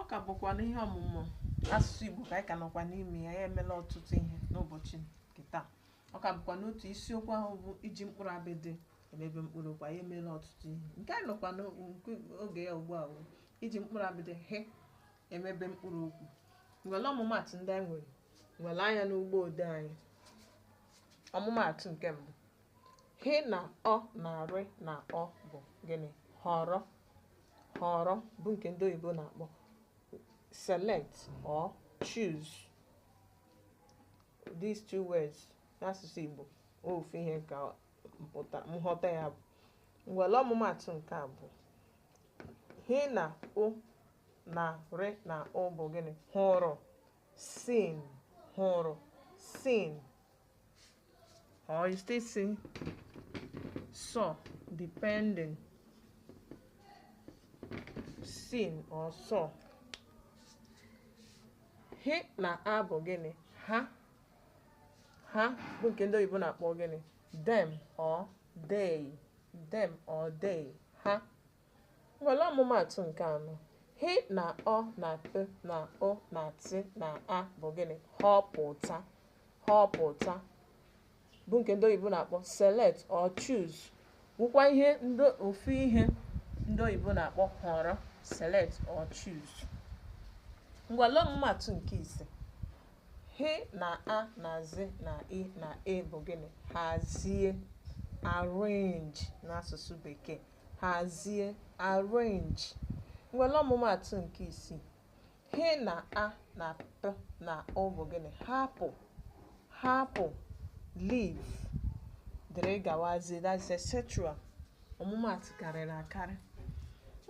Ọ ka bụkwa n'ihe ọmụmụ asụsụ Igbo ka anyị ka nọkwa n'ime ya emela ọtụtụ ihe n'ụbọchị nke taa. Ọ ka bụkwa n'otu isiokwu ahụ bụ iji mkpụrụ abịdị emebe mkpụrụokwu, anyị emela ọtụtụ ihe. Nke anyị nọkwa n'oge ya ugbu a bụ iji mkpụrụ abịdị emebe mkpụrụokwu. Nwere ọmụmaatụ ndị anyị nwere anya n'ugbo ode anyị. Ọmụmaatụ nke mbụ, he na ọ na rị na ọ bụ gịnị? Họrọ. Họrọ bụ nke ndị oyibo na-akpọ select or choose. These two words n'asụsụ Igbo ofu ihe ka nghọta ya bụ. Nwere ọmụmaatụ nke abụọ, he na o na rị na ọ bụ gịnị? Hụrụ. Seen. Hụrụ. Seen. Or you still see saw, depending. Seen or saw. He na a bụ gịnị? Ha. Ha bụ nke ndị oyibo na-akpọ gịnị? Them or they. Them or they. Ha. Nwere ọmụmaatụ nke anọ, he na ọ na p na o na t na a bụ gịnị? Họpụta. Họpụta bụ nke ndị oyibo na-akpọ select or choose. Bụkwa ihe ofu ihe ndị oyibo na-akpọ họrọ, select or choose. Ngwale ọmụmaatụ nke ise, he na a na z na i na e bụ gịnị? Hazie. Arrange n'asụsụ Bekee. Hazie. Arrange. Ngwale ọmụmaatụ nke isii, he na a na p na o bụ gịnị? Hapụ. Hapụ. Leave. Dere gawazie, that's etc. Ọmụmaatụ karịrị akarị.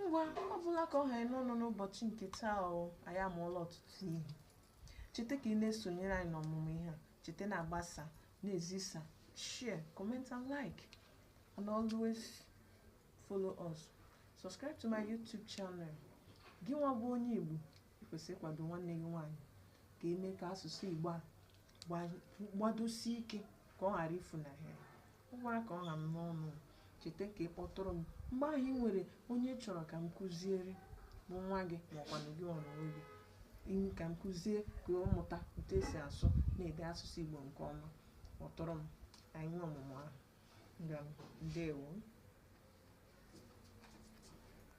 Ngwa ọbụla ka ọ ha n'ọnụ n'ụbọchị nke taa anyị amụọla ọtụtụ ihe. Cheta ka ị na-esonyere anyị n'ọmụmụ ihe a. Cheta na-agbasa, na-ezisa, share, comment and like, and always follow us. Subscribe to my YouTube channel. Gị nwa bụ onye Igbo, ị kwesịrị ịkwado nwanne gị nwaanyị ka eme ka asụsụ Igbo a gbadosie ike ka ọ ghara ifunahụ ya. Ọ gwara ka ọ ha m n'ọnụ. Cheta ka ị kpọtụrụ m mgbe ahụ ị nwere onye chọrọ ka m kụziere bụ nwa gị maọkwanụ gị ọnụnwe gị ka m kụzie ka ọ mụta otu esi asụ na-ede asụsụ Igbo nke ọma. Kpọtụrụ m, anyị nwe ọmụmụ ahụ. Ndewo.